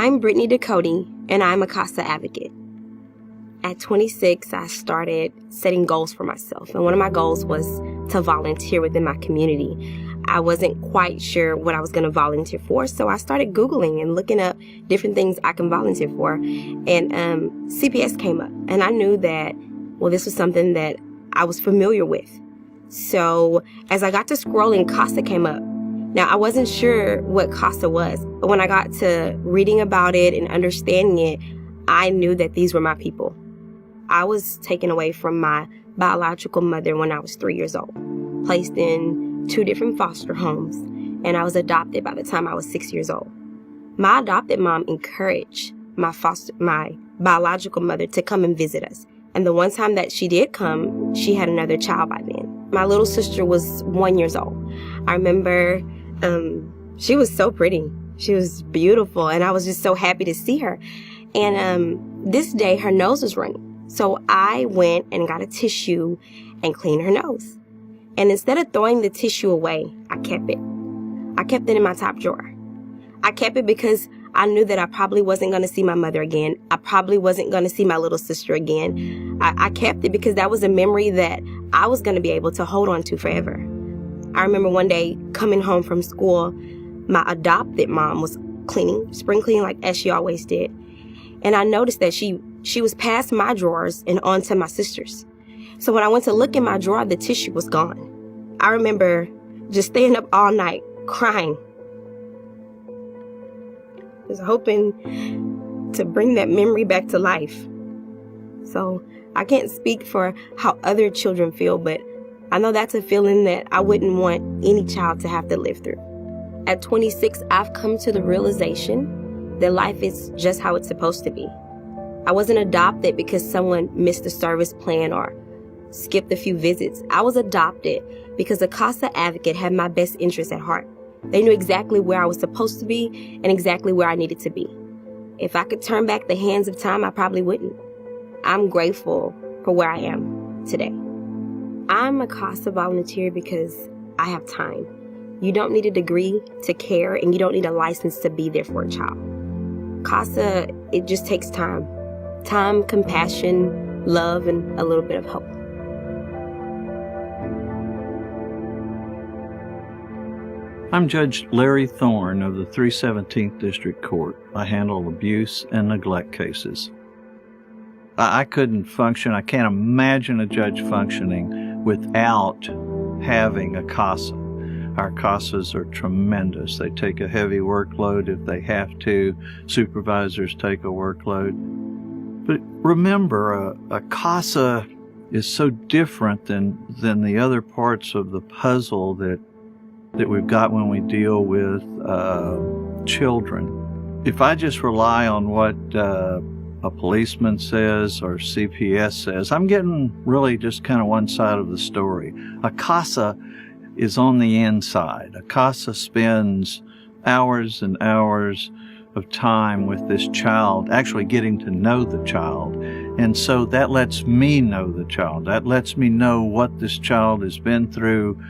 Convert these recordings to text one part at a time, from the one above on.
I'm Brittany Ducote, and I'm a CASA advocate. At 26, I started setting goals for myself, and one of my goals was to volunteer within my community. I wasn't quite sure what I was going to volunteer for, so I started Googling and looking up different things I can volunteer for, and CPS came up, and I knew that, well, this was something that I was familiar with. So as I got to scrolling, CASA came up. Now, I wasn't sure what CASA was, but when I got to reading about it and understanding it, I knew that these were my people. I was taken away from my biological mother when I was 3 years old, placed in 2 different foster homes, and I was adopted by the time I was 6 years old. My adopted mom encouraged my biological mother to come and visit us. And the one time that she did come, she had another child by then. My little sister was 1 year old. I remember she was so pretty. She was beautiful, and I was just so happy to see her. And this day, her nose was running. So I went and got a tissue and cleaned her nose. And instead of throwing the tissue away, I kept it. I kept it in my top drawer. I kept it because I knew that I probably wasn't going to see my mother again. I probably wasn't going to see my little sister again. I kept it because that was a memory that I was going to be able to hold on to forever. I remember one day coming home from school, my adopted mom was cleaning, spring cleaning like as she always did. And I noticed that she was past my drawers and onto my sister's. So when I went to look in my drawer, the tissue was gone. I remember just staying up all night crying, just hoping to bring that memory back to life. So I can't speak for how other children feel, but I know that's a feeling that I wouldn't want any child to have to live through. At 26, I've come to the realization that life is just how it's supposed to be. I wasn't adopted because someone missed a service plan or skipped a few visits. I was adopted because a CASA advocate had my best interests at heart. They knew exactly where I was supposed to be and exactly where I needed to be. If I could turn back the hands of time, I probably wouldn't. I'm grateful for where I am today. I'm a CASA volunteer because I have time. You don't need a degree to care, and you don't need a license to be there for a child. CASA, it just takes time. Time, compassion, love, and a little bit of hope. I'm Judge Larry Thorne of the 317th District Court. I handle abuse and neglect cases. I couldn't function. I can't imagine a judge functioning without having a CASA. Our CASAs are tremendous. They take a heavy workload if they have to. Supervisors take a workload. But remember, a CASA is so different than the other parts of the puzzle that we've got when we deal with children. If I just rely on what a policeman says or CPS says, I'm getting really just kind of one side of the story. A CASA is on the inside. A CASA spends hours and hours of time with this child, actually getting to know the child. And so that lets me know the child. That lets me know what this child has been through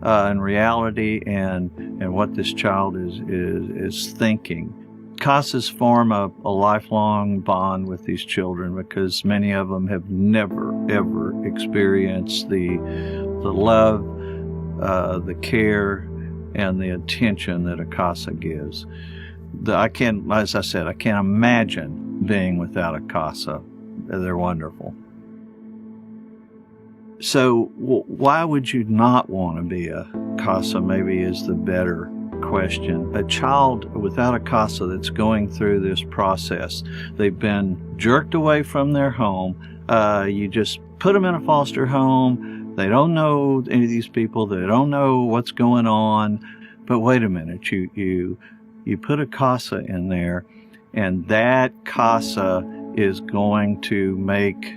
in reality and what this child is thinking. CASAs form a lifelong bond with these children because many of them have never, ever experienced the love, the care, and the attention that a CASA gives. As I said, I can't imagine being without a CASA. They're wonderful. So why would you not want to be a CASA, maybe is the better question. A child without a CASA that's going through this process, they've been jerked away from their home. You just put them in a foster home. They don't know any of these people. They don't know what's going on. But wait a minute, you put a CASA in there, and that CASA is going to make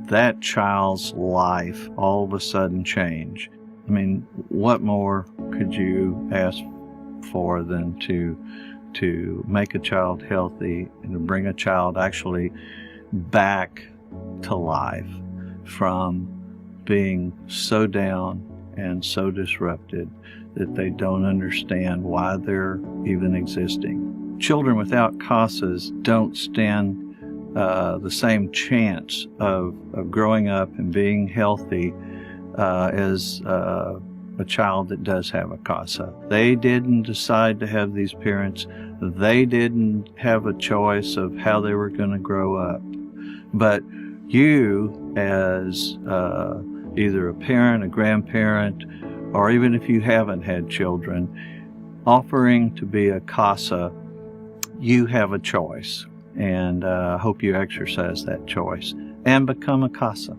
that child's life all of a sudden change. I mean, what more could you ask for than to make a child healthy and to bring a child actually back to life from being so down and so disrupted that they don't understand why they're even existing. children without CASAs don't stand the same chance of growing up and being healthy as a child that does have a CASA. They didn't decide to have these parents. They didn't have a choice of how they were going to grow up. But you, as either a parent, a grandparent, or even if you haven't had children, offering to be a CASA, you have a choice. And I hope you exercise that choice and become a CASA.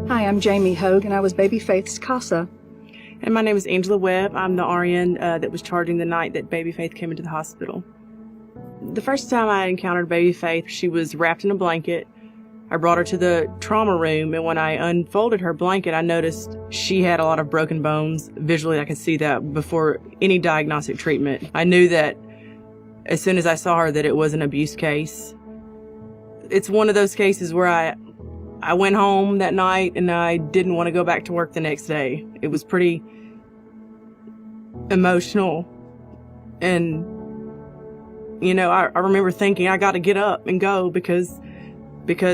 Hi, I'm Jamie Hogue, and I was Baby Faith's CASA. And my name is Angela Webb. I'm the RN that was charging the night that Baby Faith came into the hospital. The first time I encountered Baby Faith, she was wrapped in a blanket. I brought her to the trauma room, and when I unfolded her blanket, I noticed she had a lot of broken bones. Visually, I could see that before any diagnostic treatment. I knew that as soon as I saw her that it was an abuse case. It's one of those cases where I went home that night and I didn't want to go back to work the next day. It was pretty emotional. And, you know, I remember thinking I got to get up and go because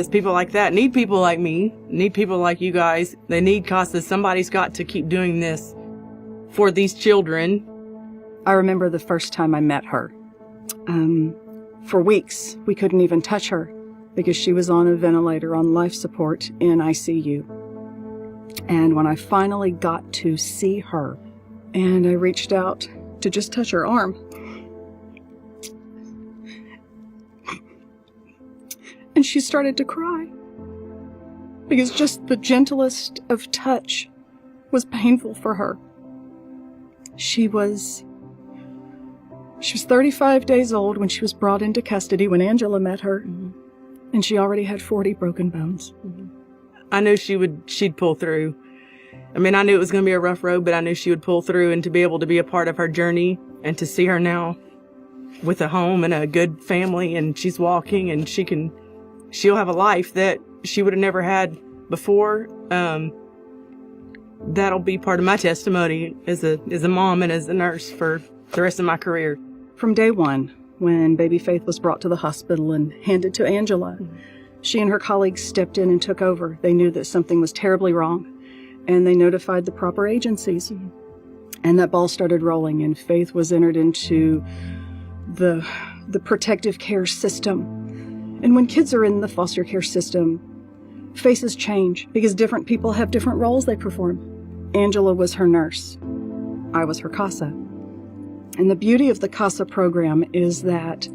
people like that need people like me, need people like you guys. They need CASA. Somebody's got to keep doing this for these children. I remember the first time I met her. For weeks, we couldn't even touch her because she was on a ventilator on life support in ICU. And when I finally got to see her and I reached out to just touch her arm, and she started to cry because just the gentlest of touch was painful for her. She was 35 days old when she was brought into custody when Angela met her, and she already had 40 broken bones. I knew she'd pull through. I mean, I knew it was going to be a rough road, but I knew she would pull through, and to be able to be a part of her journey and to see her now with a home and a good family, and she's walking and she'll have a life that she would have never had before. That'll be part of my testimony as a mom and as a nurse for the rest of my career. From day one, when Baby Faith was brought to the hospital and handed to Angela, she and her colleagues stepped in and took over. They knew that something was terribly wrong, and they notified the proper agencies. And that ball started rolling, and Faith was entered into the protective care system. And when kids are in the foster care system, faces change because different people have different roles they perform. Angela was her nurse. I was her CASA. And the beauty of the CASA program is that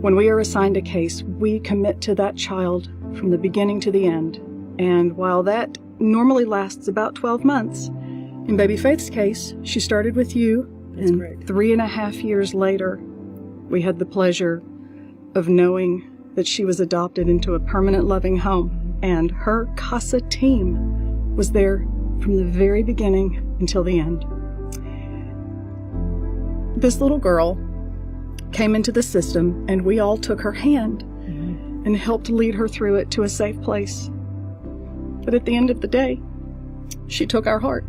when we are assigned a case, we commit to that child from the beginning to the end. And while that normally lasts about 12 months, in Baby Faith's case, she started with you, That's and correct. 3.5 years later, we had the pleasure of knowing that she was adopted into a permanent loving home. And her CASA team was there from the very beginning until the end. This little girl came into the system, and we all took her hand and helped lead her through it to a safe place. But at the end of the day, she took our heart.